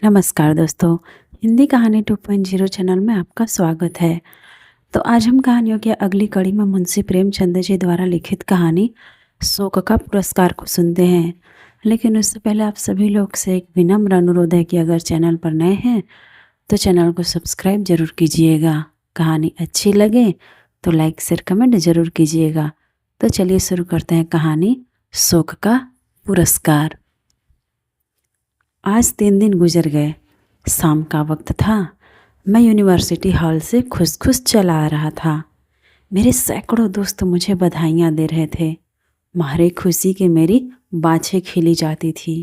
नमस्कार दोस्तों, हिंदी कहानी 2.0 चैनल में आपका स्वागत है। तो आज हम कहानियों की अगली कड़ी में मुंशी प्रेमचंद जी द्वारा लिखित कहानी शोक का पुरस्कार को सुनते हैं। लेकिन उससे पहले आप सभी लोग से एक विनम्र अनुरोध है कि अगर चैनल पर नए हैं तो चैनल को सब्सक्राइब जरूर कीजिएगा। कहानी अच्छी लगे तो लाइक शेयर कमेंट जरूर कीजिएगा। तो चलिए शुरू करते हैं कहानी शोक का पुरस्कार। आज 3 दिन गुजर गए। शाम का वक्त था। मैं यूनिवर्सिटी हॉल से खुश खुश चला आ रहा था। मेरे सैकड़ों दोस्त मुझे बधाइयाँ दे रहे थे। मारे खुशी के मेरी बाछें खिली जाती थी।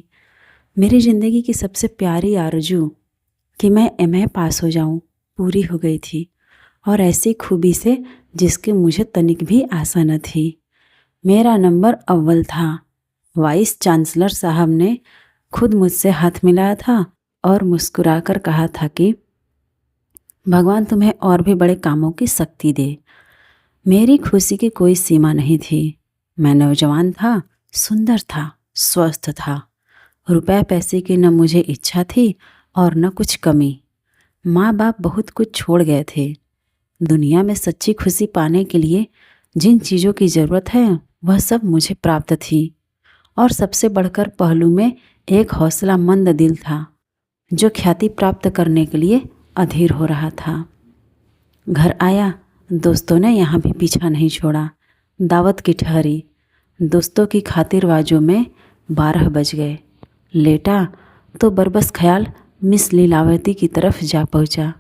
मेरी ज़िंदगी की सबसे प्यारी आरज़ू कि मैं एमए पास हो जाऊं पूरी हो गई थी, और ऐसी खूबी से जिसकी मुझे तनिक भी आशा न थी। मेरा नंबर अव्वल था। वाइस चांसलर साहब ने खुद मुझसे हाथ मिलाया था और मुस्कुराकर कहा था कि भगवान तुम्हें और भी बड़े कामों की शक्ति दे। मेरी खुशी की कोई सीमा नहीं थी। मैं नौजवान था, सुंदर था, स्वस्थ था। रुपए पैसे की न मुझे इच्छा थी और न कुछ कमी। माँ बाप बहुत कुछ छोड़ गए थे। दुनिया में सच्ची खुशी पाने के लिए जिन चीज़ों की ज़रूरत है वह सब मुझे प्राप्त थी, और सबसे बढ़कर पहलू में एक हौसलामंद दिल था जो ख्याति प्राप्त करने के लिए अधीर हो रहा था। घर आया, दोस्तों ने यहाँ भी पीछा नहीं छोड़ा। दावत की ठहरी। दोस्तों की खातिरबाजों में 12 बज गए। लेटा तो बरबस ख्याल मिस लीलावती की तरफ जा पहुँचा,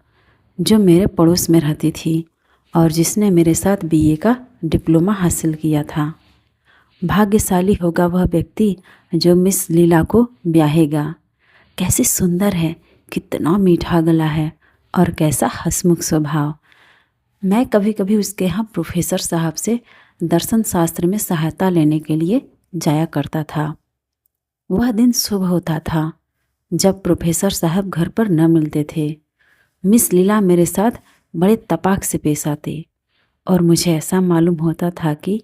जो मेरे पड़ोस में रहती थी और जिसने मेरे साथ बीए का डिप्लोमा हासिल किया था। भाग्यशाली होगा वह व्यक्ति जो मिस लीला को ब्याहेगा। कैसी सुंदर है, कितना मीठा गला है और कैसा हंसमुख स्वभाव। मैं कभी कभी उसके यहाँ प्रोफेसर साहब से दर्शन शास्त्र में सहायता लेने के लिए जाया करता था। वह दिन शुभ होता था जब प्रोफेसर साहब घर पर न मिलते थे। मिस लीला मेरे साथ बड़े तपाक से पेश आते और मुझे ऐसा मालूम होता था कि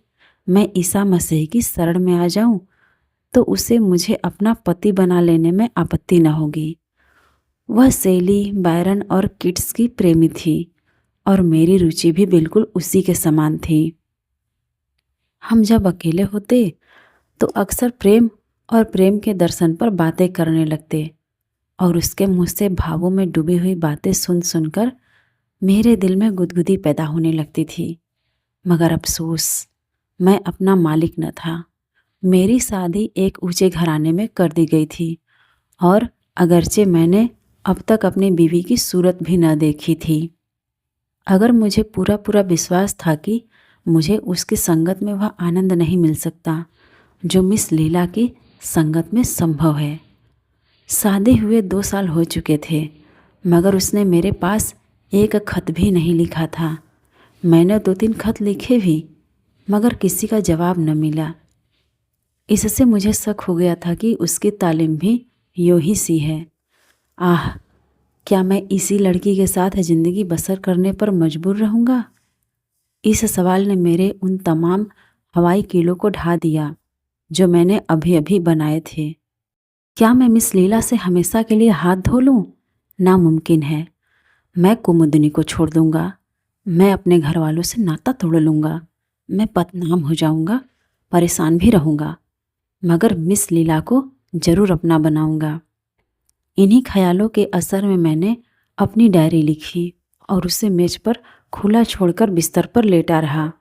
मैं ईसा मसीह की शरण में आ जाऊं तो उसे मुझे अपना पति बना लेने में आपत्ति न होगी। वह शैली, बायरन और किट्स की प्रेमी थी और मेरी रुचि भी बिल्कुल उसी के समान थी। हम जब अकेले होते तो अक्सर प्रेम और प्रेम के दर्शन पर बातें करने लगते, और उसके मुँह से भावों में डूबी हुई बातें सुन सुनकर मेरे दिल में गुदगुदी पैदा होने लगती थी। मगर अफसोस, मैं अपना मालिक न था। मेरी शादी एक ऊंचे घराने में कर दी गई थी, और अगरचे मैंने अब तक अपनी बीवी की सूरत भी न देखी थी। अगर मुझे पूरा पूरा विश्वास था कि मुझे उसकी संगत में वह आनंद नहीं मिल सकता जो मिस लीला की संगत में संभव है। शादी हुए 2 साल हो चुके थे, मगर उसने मेरे पास एक खत भी नहीं लिखा था। मैंने 2-3 खत लिखे भी, मगर किसी का जवाब न मिला। इससे मुझे शक हो गया था कि उसकी तालीम भी यूं ही सी है। आह, क्या मैं इसी लड़की के साथ ज़िंदगी बसर करने पर मजबूर रहूँगा? इस सवाल ने मेरे उन तमाम हवाई कीलों को ढा दिया जो मैंने अभी अभी बनाए थे। क्या मैं मिस लीला से हमेशा के लिए हाथ धो लूँ? नामुमकिन है। मैं कुमुदनी को छोड़ दूँगा। मैं अपने घर वालों से नाता तोड़ लूँगा। मैं बदनाम हो जाऊँगा, परेशान भी रहूँगा, मगर मिस लीला को ज़रूर अपना बनाऊँगा। इन्हीं ख्यालों के असर में मैंने अपनी डायरी लिखी और उसे मेज पर खुला छोड़कर बिस्तर पर लेटा रहा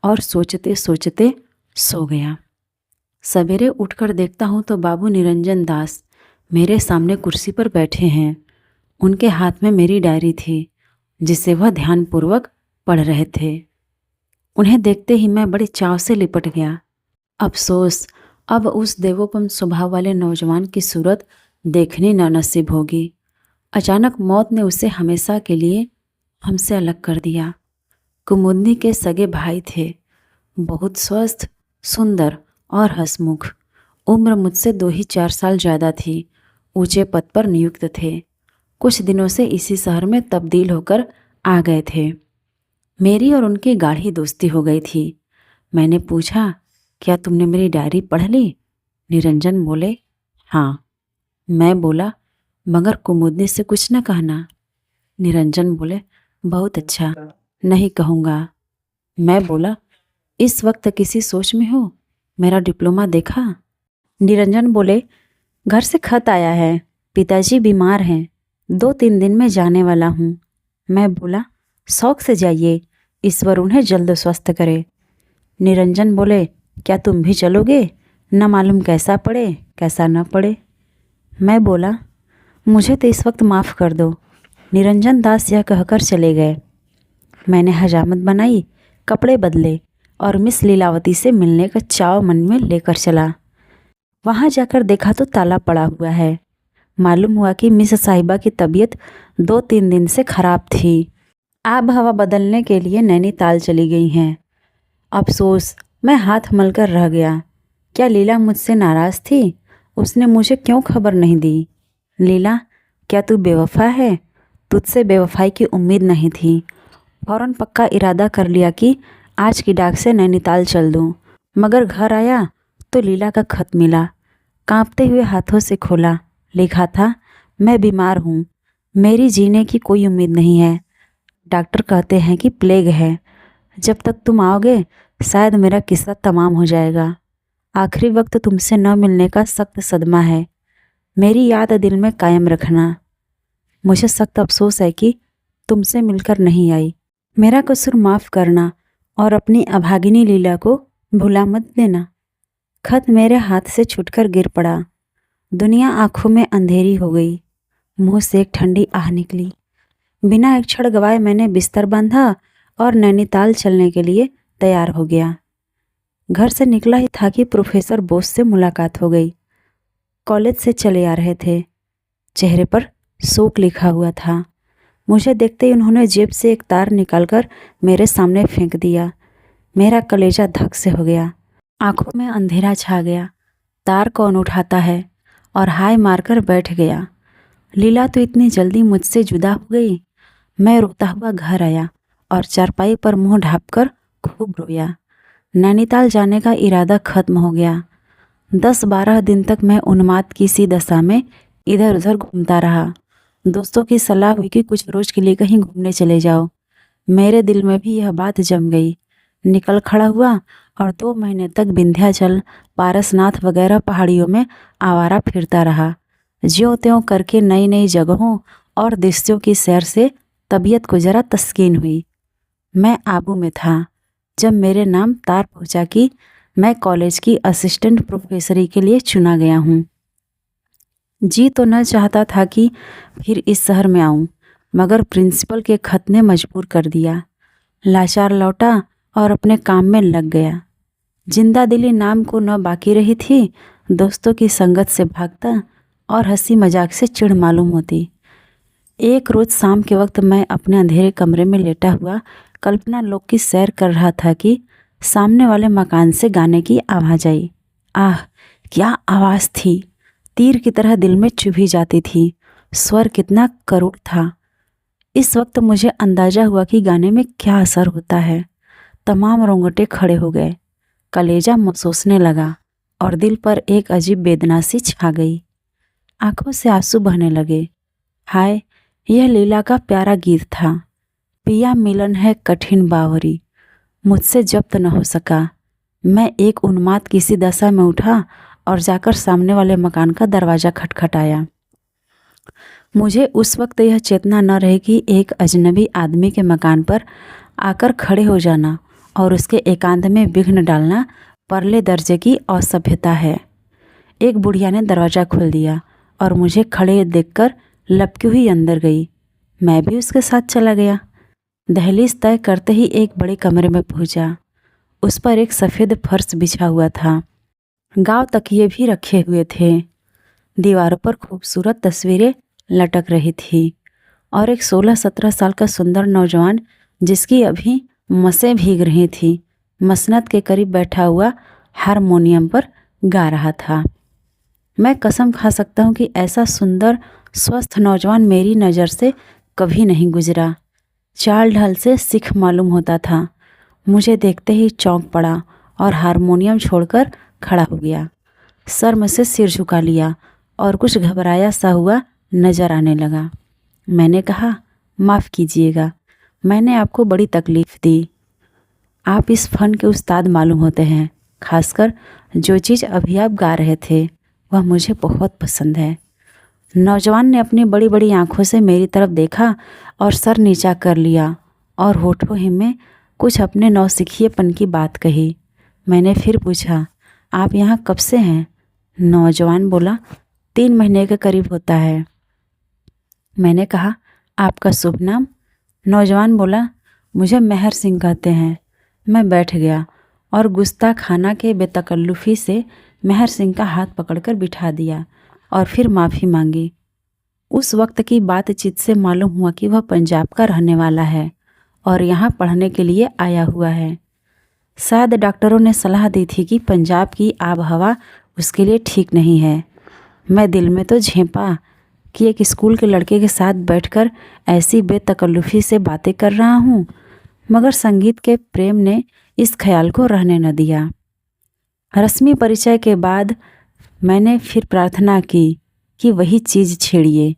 और सोचते सोचते सो गया। सवेरे उठकर देखता हूँ तो बाबू निरंजन दास मेरे सामने कुर्सी पर बैठे हैं। उनके हाथ में मेरी डायरी थी जिसे वह ध्यानपूर्वक पढ़ रहे थे। उन्हें देखते ही मैं बड़े चाव से लिपट गया। अफसोस, अब उस देवोपम स्वभाव वाले नौजवान की सूरत देखनी न नसीब होगी। अचानक मौत ने उसे हमेशा के लिए हमसे अलग कर दिया। कुमुदनी के सगे भाई थे, बहुत स्वस्थ, सुंदर और हंसमुख। उम्र मुझसे 2 ही 4 साल ज़्यादा थी। ऊंचे पद पर नियुक्त थे। कुछ दिनों से इसी शहर में तब्दील होकर आ गए थे। मेरी और उनकी गाढ़ी दोस्ती हो गई थी। मैंने पूछा, क्या तुमने मेरी डायरी पढ़ ली? निरंजन बोले, हाँ। मैं बोला, मगर कुमुदनी से कुछ न कहना। निरंजन बोले, बहुत अच्छा, नहीं कहूँगा। मैं बोला, इस वक्त किसी सोच में हो? मेरा डिप्लोमा देखा? निरंजन बोले, घर से खत आया है, पिताजी बीमार हैं, 2-3 दिन में जाने वाला हूँ। मैं बोला, शौक से जाइए, ईश्वर उन्हें जल्द स्वस्थ करे। निरंजन बोले, क्या तुम भी चलोगे? न मालूम कैसा पड़े कैसा न पड़े। मैं बोला, मुझे तो इस वक्त माफ़ कर दो। निरंजन दास यह कहकर चले गए। मैंने हजामत बनाई, कपड़े बदले और मिस लीलावती से मिलने का चाव मन में लेकर चला। वहाँ जाकर देखा तो ताला पड़ा हुआ है। मालूम हुआ कि मिस साहिबा की तबीयत 2-3 दिन से खराब थी। आब हवा बदलने के लिए नैनीताल चली गई हैं। अफसोस, मैं हाथ मलकर रह गया। क्या लीला मुझसे नाराज़ थी? उसने मुझे क्यों खबर नहीं दी? लीला, क्या तू बेवफा है? तुझसे बेवफाई की उम्मीद नहीं थी। फ़ौरन पक्का इरादा कर लिया कि आज की डाक से नैनीताल चल दूँ। मगर घर आया तो लीला का खत मिला। कांपते हुए हाथों से खोला। लिखा था, मैं बीमार हूँ, मेरी जीने की कोई उम्मीद नहीं है। डॉक्टर कहते हैं कि प्लेग है। जब तक तुम आओगे शायद मेरा किस्सा तमाम हो जाएगा। आखिरी वक्त तुमसे न मिलने का सख्त सदमा है। मेरी याद दिल में कायम रखना। मुझे सख्त अफसोस है कि तुमसे मिलकर नहीं आई। मेरा कसूर माफ़ करना और अपनी अभागिनी लीला को भुला मत देना। खत मेरे हाथ से छूटकर गिर पड़ा। दुनिया आंखों में अंधेरी हो गई। मुंह से एक ठंडी आह निकली। बिना एक क्षण गवाए मैंने बिस्तर बांधा और नैनीताल चलने के लिए तैयार हो गया। घर से निकला ही था कि प्रोफेसर बोस से मुलाकात हो गई। कॉलेज से चले आ रहे थे। चेहरे पर शोक लिखा हुआ था। मुझे देखते ही उन्होंने जेब से एक तार निकालकर मेरे सामने फेंक दिया। मेरा कलेजा धक से हो गया। आंखों में अंधेरा छा गया। तार कौन उठाता है? और हाय मारकर बैठ गया। लीला तो इतनी जल्दी मुझसे जुदा हो गई। मैं रोता हुआ घर आया और चारपाई पर मुंह ढाँपकर खूब रोया। नैनीताल जाने का इरादा खत्म हो गया। 10-12 दिन तक मैं उन्माद की सी दशा में इधर उधर घूमता रहा। दोस्तों की सलाह हुई कि कुछ रोज के लिए कहीं घूमने चले जाओ। मेरे दिल में भी यह बात जम गई। निकल खड़ा हुआ और 2 महीने तक विंध्याचल, पारसनाथ वगैरह पहाड़ियों में आवारा फिरता रहा। ज्यों त्यों करके नई नई जगहों और दृश्यों की सैर से तबीयत को जरा तस्कीन हुई। मैं आबू में था जब मेरे नाम तार पहुंचा कि मैं कॉलेज की असिस्टेंट प्रोफेसरी के लिए चुना गया हूँ। जी तो न चाहता था कि फिर इस शहर में आऊँ, मगर प्रिंसिपल के खत ने मजबूर कर दिया। लाचार लौटा और अपने काम में लग गया। जिंदा दिली नाम को न बाकी रही थी। दोस्तों की संगत से भागता और हंसी मजाक से चिढ़ मालूम होती। एक रोज़ शाम के वक्त मैं अपने अंधेरे कमरे में लेटा हुआ कल्पना लोक की सैर कर रहा था कि सामने वाले मकान से गाने की आवाज़ आई। आह, क्या आवाज़ थी! तीर की तरह दिल में चुभी जाती थी। स्वर कितना करुण था। इस वक्त मुझे अंदाजा हुआ कि गाने में क्या असर होता है। तमाम रोंगटे खड़े हो गए। कलेजा महसूसने लगा और दिल पर एक अजीब वेदना सी छा गई। आंखों से आंसू बहने लगे। हाय, यह लीला का प्यारा गीत था। पिया मिलन है कठिन बावरी, मुझसे जब्त न हो सका। मैं एक उन्माद की सी दशा में उठा और जाकर सामने वाले मकान का दरवाज़ा खटखटाया। मुझे उस वक्त यह चेतना न रही कि एक अजनबी आदमी के मकान पर आकर खड़े हो जाना और उसके एकांत में विघ्न डालना परले दर्जे की असभ्यता है। एक बुढ़िया ने दरवाज़ा खोल दिया और मुझे खड़े देखकर लपकी हुई अंदर गई। मैं भी उसके साथ चला गया। दहलीज तय करते ही एक बड़े कमरे में पहुंचा। उस पर एक सफ़ेद फर्श बिछा हुआ था। गांव तकिए भी रखे हुए थे। दीवारों पर खूबसूरत तस्वीरें लटक रही थी और एक 16-17 साल का सुंदर नौजवान, जिसकी अभी मसें भीग रही थी, मसनद के करीब बैठा हुआ हारमोनियम पर गा रहा था। मैं कसम खा सकता हूँ कि ऐसा सुंदर स्वस्थ नौजवान मेरी नज़र से कभी नहीं गुजरा। चाल ढाल से सिख मालूम होता था। मुझे देखते ही चौंक पड़ा और हारमोनियम छोड़कर खड़ा हो गया। शर्म से सिर झुका लिया और कुछ घबराया सा हुआ नज़र आने लगा। मैंने कहा, माफ़ कीजिएगा, मैंने आपको बड़ी तकलीफ़ दी। आप इस फ़न के उस्ताद मालूम होते हैं। खासकर जो चीज़ अभी आप गा रहे थे वह मुझे बहुत पसंद है। नौजवान ने अपनी बड़ी बड़ी आंखों से मेरी तरफ देखा और सर नीचा कर लिया और होठों ही में कुछ अपने नौसिखिएपन की बात कही। मैंने फिर पूछा, आप यहाँ कब से हैं? नौजवान बोला, 3 महीने के करीब होता है। मैंने कहा, आपका शुभ नाम? नौजवान बोला, मुझे मेहर सिंह कहते हैं। मैं बैठ गया और गुस्ताखाना के बेतकल्लुफ़ी से मेहर सिंह का हाथ पकड़कर बिठा दिया और फिर माफ़ी मांगी। उस वक्त की बातचीत से मालूम हुआ कि वह पंजाब का रहने वाला है और यहाँ पढ़ने के लिए आया हुआ है। शायद डॉक्टरों ने सलाह दी थी कि पंजाब की आब हवा उसके लिए ठीक नहीं है। मैं दिल में तो झेंपा कि एक स्कूल के लड़के के साथ बैठकर ऐसी बेतकल्लुफ़ी से बातें कर रहा हूँ, मगर संगीत के प्रेम ने इस ख्याल को रहने न दिया। रस्मी परिचय के बाद मैंने फिर प्रार्थना की कि वही चीज़ छेड़िए।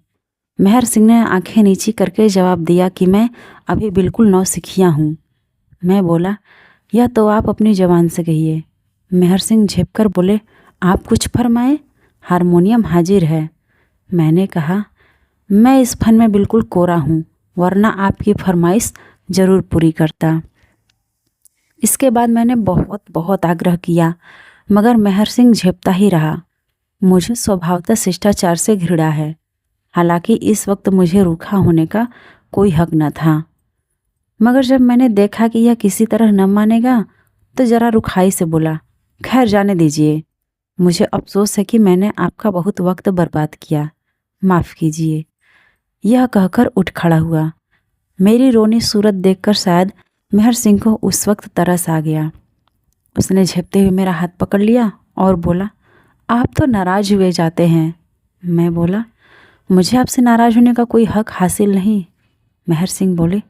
मेहर सिंह ने आंखें नीची करके जवाब दिया कि मैं अभी बिल्कुल नौसिखिया हूँ। मैं बोला, यह तो आप अपनी ज़बान से कहिए। मेहर सिंह झेपकर बोले, आप कुछ फरमाएं, हारमोनियम हाजिर है। मैंने कहा, मैं इस फन में बिल्कुल कोरा हूँ, वरना आपकी फरमाइश ज़रूर पूरी करता। इसके बाद मैंने बहुत बहुत आग्रह किया, मगर मेहर सिंह झेपता ही रहा। मुझे स्वभावतः शिष्टाचार से घृणा है, हालांकि इस वक्त मुझे रूखा होने का कोई हक न था। मगर जब मैंने देखा कि यह किसी तरह न मानेगा तो ज़रा रुखाई से बोला, खैर जाने दीजिए, मुझे अफसोस है कि मैंने आपका बहुत वक्त बर्बाद किया, माफ़ कीजिए। यह कहकर उठ खड़ा हुआ। मेरी रोनी सूरत देखकर शायद मेहर सिंह को उस वक्त तरस आ गया। उसने झेपते हुए मेरा हाथ पकड़ लिया और बोला, आप तो नाराज़ हुए जाते हैं। मैं बोला, मुझे आपसे नाराज़ होने का कोई हक हासिल नहीं। मेहर सिंह बोले,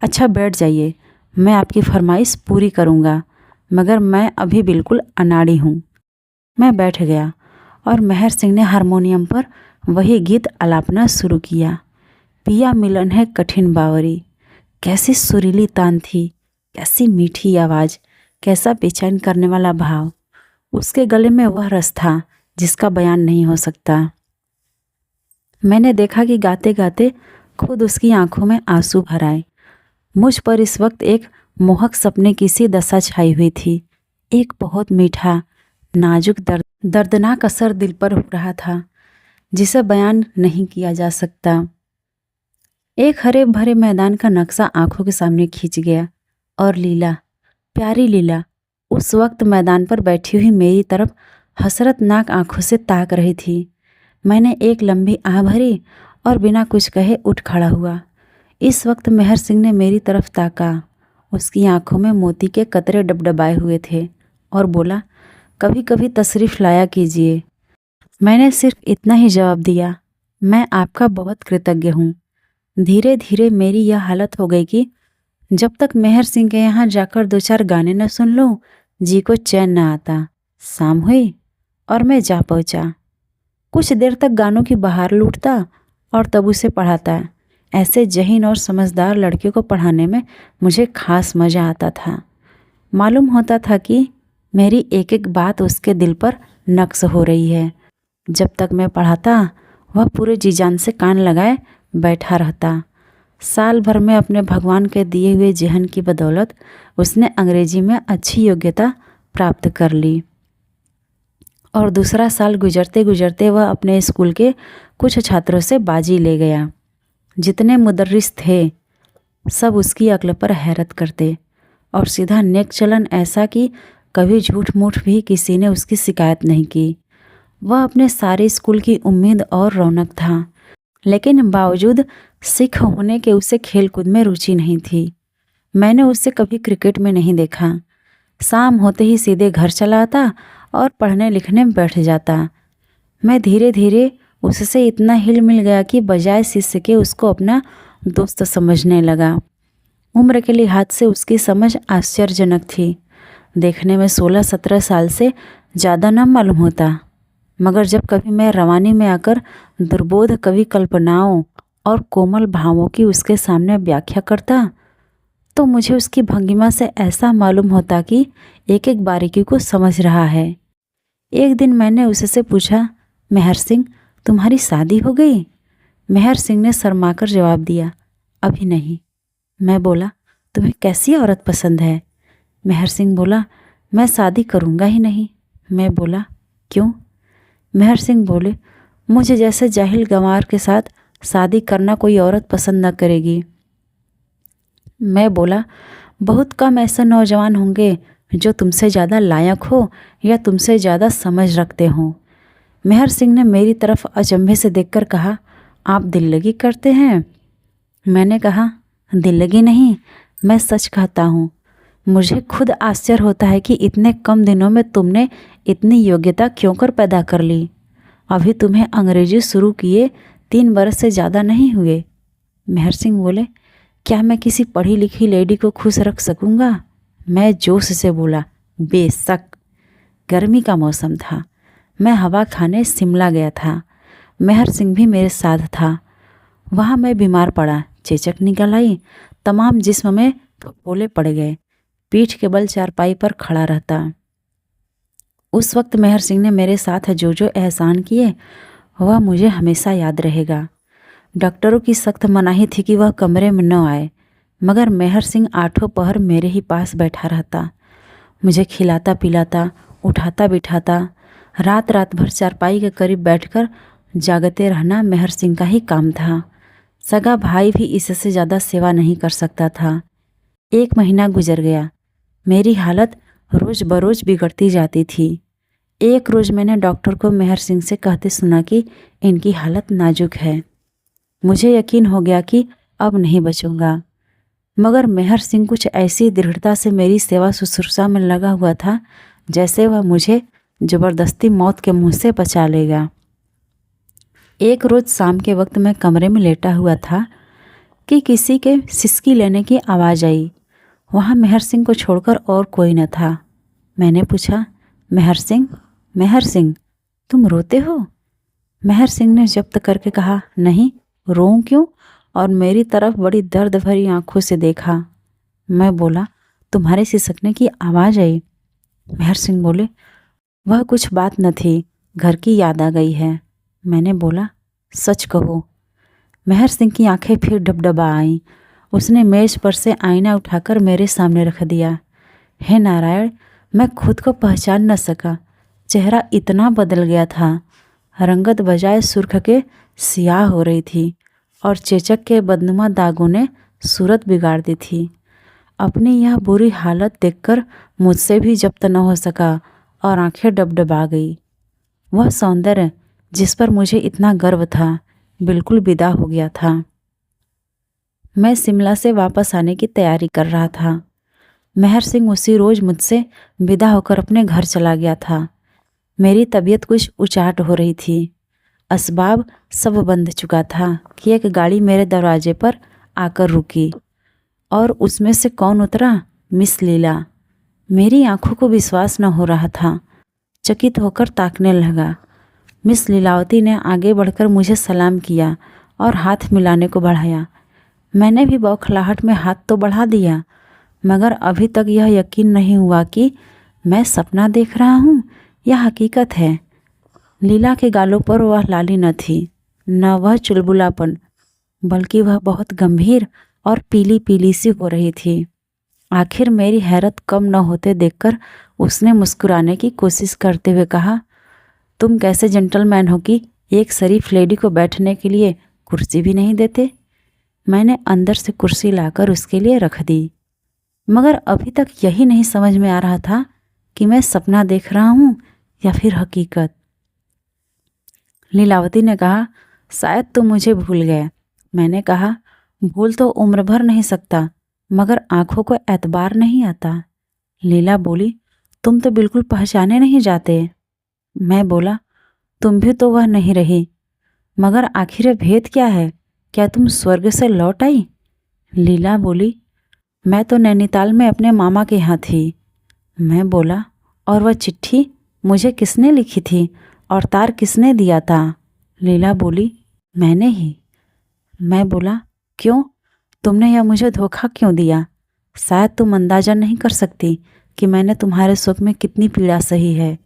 अच्छा बैठ जाइए, मैं आपकी फरमाइश पूरी करूँगा, मगर मैं अभी बिल्कुल अनाड़ी हूँ। मैं बैठ गया और मेहर सिंह ने हारमोनियम पर वही गीत आलापना शुरू किया। पिया मिलन है कठिन बावरी। कैसी सुरीली तान थी, कैसी मीठी आवाज़, कैसा बेचैन करने वाला भाव। उसके गले में वह रस था जिसका बयान नहीं हो सकता। मैंने देखा कि गाते गाते खुद उसकी आंखों में आंसू भर आए। मुझ पर इस वक्त एक मोहक सपने की सी दशा छाई हुई थी। एक बहुत मीठा नाजुक दर्दनाक असर दिल पर हो रहा था जिसे बयान नहीं किया जा सकता। एक हरे भरे मैदान का नक्शा आंखों के सामने खींच गया और लीला, प्यारी लीला उस वक्त मैदान पर बैठी हुई मेरी तरफ हसरतनाक आंखों से ताक रही थी। मैंने एक लंबी आह भरी और बिना कुछ कहे उठ खड़ा हुआ। इस वक्त मेहर सिंह ने मेरी तरफ ताका। उसकी आंखों में मोती के कतरे डबडबाए हुए थे और बोला, कभी कभी तशरीफ़ लाया कीजिए। मैंने सिर्फ इतना ही जवाब दिया, मैं आपका बहुत कृतज्ञ हूँ। धीरे धीरे मेरी यह हालत हो गई कि जब तक मेहर सिंह के यहाँ जाकर 2-4 गाने न सुन लूँ, जी को चैन न आता। शाम हुई और मैं जा पहुँचा। कुछ देर तक गानों की बहार लूटता और तब उसे पढ़ाता। ऐसे जहीन और समझदार लड़के को पढ़ाने में मुझे खास मज़ा आता था। मालूम होता था कि मेरी एक एक बात उसके दिल पर नक्श हो रही है। जब तक मैं पढ़ाता वह पूरे जी जान से कान लगाए बैठा रहता। साल भर में अपने भगवान के दिए हुए जेहन की बदौलत उसने अंग्रेजी में अच्छी योग्यता प्राप्त कर ली और दूसरा साल गुजरते गुजरते वह अपने स्कूल के कुछ छात्रों से बाजी ले गया। जितने मुदर्रिस थे सब उसकी अक्ल पर हैरत करते और सीधा नेक चलन ऐसा कि कभी झूठ मूठ भी किसी ने उसकी शिकायत नहीं की। वह अपने सारे स्कूल की उम्मीद और रौनक था, लेकिन बावजूद सिख होने के उसे खेलकूद में रुचि नहीं थी। मैंने उसे कभी क्रिकेट में नहीं देखा। शाम होते ही सीधे घर चला आता और पढ़ने लिखने में बैठ जाता। मैं धीरे धीरे उससे इतना हिल मिल गया कि बजाय शिष्य के उसको अपना दोस्त समझने लगा। उम्र के लिहाज से उसकी समझ आश्चर्यजनक थी। देखने में 16-17 साल से ज़्यादा न मालूम होता। मगर जब कभी मैं रवानी में आकर दुर्बोध कवि कल्पनाओं और कोमल भावों की उसके सामने व्याख्या करता तो मुझे उसकी भंगिमा से ऐसा मालूम होता कि एक एक बारीकी को समझ रहा है। एक दिन मैंने उससे पूछा, मेहर सिंह, तुम्हारी शादी हो गई? मेहर सिंह ने शर्माकर जवाब दिया, अभी नहीं। मैं बोला, तुम्हें कैसी औरत पसंद है? मेहर सिंह बोला, मैं शादी करूँगा ही नहीं। मैं बोला, क्यों? मेहर सिंह बोले, मुझे जैसे जाहिल गंवार के साथ शादी करना कोई औरत पसंद न करेगी। मैं बोला, बहुत कम ऐसे नौजवान होंगे जो तुमसे ज़्यादा लायक हो या तुमसे ज़्यादा समझ रखते हों। मेहर सिंह ने मेरी तरफ अचंभे से देखकर कहा, आप दिल लगी करते हैं? मैंने कहा, दिल लगी नहीं, मैं सच कहता हूँ। मुझे खुद आश्चर्य होता है कि इतने कम दिनों में तुमने इतनी योग्यता क्यों कर पैदा कर ली। अभी तुम्हें अंग्रेजी शुरू किए 3 बरस से ज़्यादा नहीं हुए। मेहर सिंह बोले, क्या मैं किसी पढ़ी लिखी लेडी को खुश रख सकूँगा? मैं जोश से बोला, बेशक। गर्मी का मौसम था। मैं हवा खाने शिमला गया था। मेहर सिंह भी मेरे साथ था। वहाँ मैं बीमार पड़ा, चेचक निकल आई, तमाम जिस्म में फफोले पड़ गए, पीठ के बल चारपाई पर खड़ा रहता। उस वक्त मेहर सिंह ने मेरे साथ जो जो एहसान किए वह मुझे हमेशा याद रहेगा। डॉक्टरों की सख्त मनाही थी कि वह कमरे में न आए, मगर मेहर सिंह आठों पहर मेरे ही पास बैठा रहता, मुझे खिलाता पिलाता, उठाता बिठाता। रात रात भर चारपाई के करीब बैठकर जागते रहना मेहर सिंह का ही काम था। सगा भाई भी इससे ज़्यादा सेवा नहीं कर सकता था। 1 महीना गुजर गया। मेरी हालत रोज़ बरोज़ बिगड़ती जाती थी। एक रोज़ मैंने डॉक्टर को मेहर सिंह से कहते सुना कि इनकी हालत नाजुक है। मुझे यकीन हो गया कि अब नहीं बचूंगा, मगर मेहर सिंह कुछ ऐसी दृढ़ता से मेरी सेवा शुश्रूषा में लगा हुआ था जैसे वह मुझे ज़बरदस्ती मौत के मुंह से बचा लेगा। एक रोज़ शाम के वक्त मैं कमरे में लेटा हुआ था कि किसी के सिसकी लेने की आवाज़ आई। वहाँ मेहर सिंह को छोड़कर और कोई न था। मैंने पूछा, मेहर सिंह, तुम रोते हो? मेहर सिंह ने जब्त करके कहा, नहीं, रोऊं क्यों? और मेरी तरफ बड़ी दर्द भरी आंखों से देखा। मैं बोला, तुम्हारे सिसकने की आवाज़ आई। मेहर सिंह बोले, वह कुछ बात न थी, घर की याद आ गई है। मैंने बोला, सच कहो। मेहर सिंह की आंखें फिर डबडबा आईं। उसने मेज पर से आईना उठाकर मेरे सामने रख दिया। हे नारायण, मैं खुद को पहचान न सका। चेहरा इतना बदल गया था। रंगत बजाय सुर्ख के सियाह हो रही थी और चेचक के बदनुमा दागों ने सूरत बिगाड़ दी थी। अपनी यह बुरी हालत देखकर मुझसे भी जब्त न हो सका और आंखें डबडबा गई। वह सौंदर्य जिस पर मुझे इतना गर्व था बिल्कुल विदा हो गया था। मैं शिमला से वापस आने की तैयारी कर रहा था। मेहर सिंह उसी रोज़ मुझसे विदा होकर अपने घर चला गया था। मेरी तबीयत कुछ उचाट हो रही थी। असबाब सब बंध चुका था कि एक गाड़ी मेरे दरवाजे पर आकर रुकी और उसमें से कौन उतरा? मिस लीला। मेरी आंखों को विश्वास न हो रहा था। चकित होकर ताकने लगा। मिस लीलावती ने आगे बढ़कर मुझे सलाम किया और हाथ मिलाने को बढ़ाया। मैंने भी बौखलाहट में हाथ तो बढ़ा दिया, मगर अभी तक यह यकीन नहीं हुआ कि मैं सपना देख रहा हूँ या हकीकत है। लीला के गालों पर वह लाली न थी, न वह चुलबुलापन, बल्कि वह बहुत गंभीर और पीली पीली सी हो रही थी। आखिर मेरी हैरत कम न होते देखकर उसने मुस्कुराने की कोशिश करते हुए कहा, तुम कैसे जेंटलमैन हो कि एक शरीफ लेडी को बैठने के लिए कुर्सी भी नहीं देते। मैंने अंदर से कुर्सी लाकर उसके लिए रख दी, मगर अभी तक यही नहीं समझ में आ रहा था कि मैं सपना देख रहा हूँ या फिर हकीकत। लीलावती ने कहा, शायद तुम मुझे भूल गए। मैंने कहा, भूल तो उम्र भर नहीं सकता, मगर आंखों को एतबार नहीं आता। लीला बोली, तुम तो बिल्कुल पहचाने नहीं जाते। मैं बोला, तुम भी तो वह नहीं रही, मगर आखिर ये भेद क्या है? क्या तुम स्वर्ग से लौट आई? लीला बोली, मैं तो नैनीताल में अपने मामा के यहाँ थी। मैं बोला, और वह चिट्ठी मुझे किसने लिखी थी और तार किसने दिया था? लीला बोली, मैंने ही। मैं बोला, क्यों? तुमने यह मुझे धोखा क्यों दिया? शायद तुम अंदाज़ा नहीं कर सकती कि मैंने तुम्हारे सुख में कितनी पीड़ा सही है।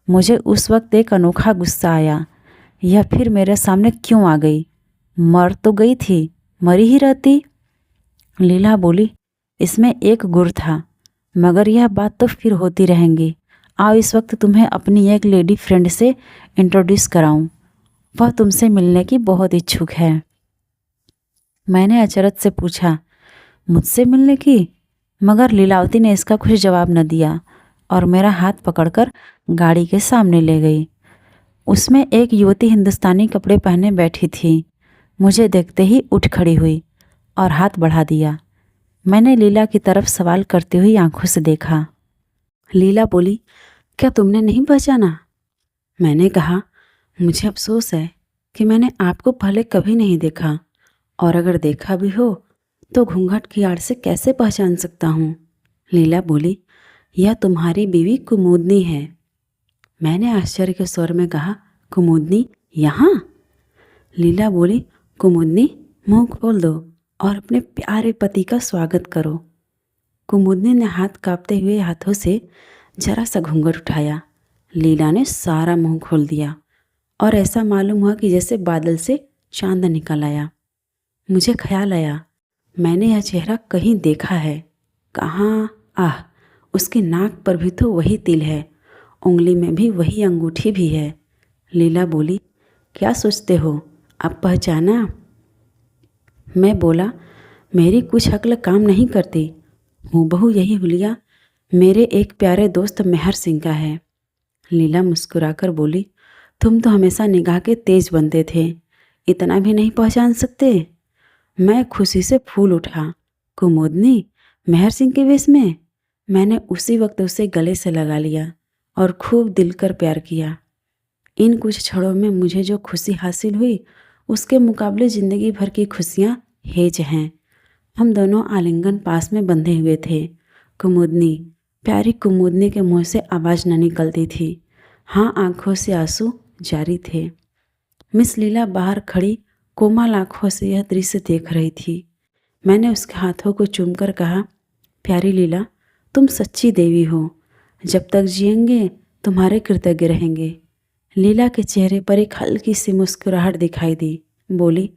मुझे उस वक्त एक अनोखा गुस्सा आया। यह फिर मेरे सामने क्यों आ गई? मर तो गई थी, मरी ही रहती। लीला बोली, इसमें एक गुर था, मगर यह बात तो फिर होती रहेंगी। आओ इस वक्त तुम्हें अपनी एक लेडी फ्रेंड से इंट्रोड्यूस कराऊं। वह तुमसे मिलने की बहुत इच्छुक है। मैंने अचरज से पूछा, मुझसे मिलने की? मगर लीलावती ने इसका कुछ जवाब न दिया और मेरा हाथ पकड़कर गाड़ी के सामने ले गई। उसमें एक युवती हिंदुस्तानी कपड़े पहने बैठी थी। मुझे देखते ही उठ खड़ी हुई और हाथ बढ़ा दिया। मैंने लीला की तरफ सवाल करती हुई आंखों से देखा। लीला बोली, क्या तुमने नहीं पहचाना? मैंने कहा, मुझे अफसोस है कि मैंने आपको पहले कभी नहीं देखा, और अगर देखा भी हो तो घूंघट की आड़ से कैसे पहचान सकता हूँ? लीला बोली, यह तुम्हारी बीवी कुमुदनी है। मैंने आश्चर्य के स्वर में कहा, कुमुदनी यहाँ? लीला बोली, कुमुदनी, मुंह खोल दो और अपने प्यारे पति का स्वागत करो। कुमुदनी ने हाथ कांपते हुए हाथों से जरा सा घूंघट उठाया। लीला ने सारा मुंह खोल दिया और ऐसा मालूम हुआ कि जैसे बादल से चांद निकल आया। मुझे ख्याल आया, मैंने यह चेहरा कहीं देखा है। कहाँ? आह, उसकी नाक पर भी तो वही तिल है, उंगली में भी वही अंगूठी भी है। लीला बोली, क्या सोचते हो, अब पहचाना? मैं बोला, मेरी कुछ अक्ल काम नहीं करती। हूबहू यही हुलिया मेरे एक प्यारे दोस्त मेहर सिंह का है। लीला मुस्कुराकर बोली, तुम तो हमेशा निगाह के तेज बनते थे, इतना भी नहीं पहचान सकते? मैं खुशी से फूल उठा। कुमुदनी, मेहर सिंह के वेश में? मैंने उसी वक्त उसे गले से लगा लिया और खूब दिल कर प्यार किया। इन कुछ क्षणों में मुझे जो खुशी हासिल हुई उसके मुकाबले ज़िंदगी भर की खुशियाँ हेज हैं। हम दोनों आलिंगन पास में बंधे हुए थे। कुमुदनी, प्यारी कुमुदनी के मुंह से आवाज़ न निकलती थी। हाँ, आंखों से आंसू जारी थे। मिस लीला बाहर खड़ी कोमल आंखों से यह दृश्य देख रही थी। मैंने उसके हाथों को चूमकर कहा, प्यारी लीला, तुम सच्ची देवी हो। जब तक जिएंगे तुम्हारे कृतज्ञ रहेंगे। लीला के चेहरे पर एक हल्की सी मुस्कुराहट दिखाई दी। बोली,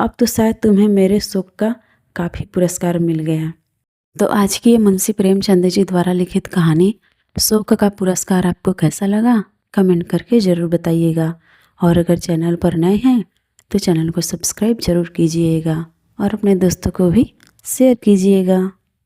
अब तो शायद तुम्हें मेरे सुख का काफ़ी पुरस्कार मिल गया। तो आज की ये मुंशी प्रेमचंद जी द्वारा लिखित कहानी शोक का पुरस्कार आपको कैसा लगा, कमेंट करके ज़रूर बताइएगा। और अगर चैनल पर नए हैं तो चैनल को सब्सक्राइब ज़रूर कीजिएगा और अपने दोस्तों को भी शेयर कीजिएगा।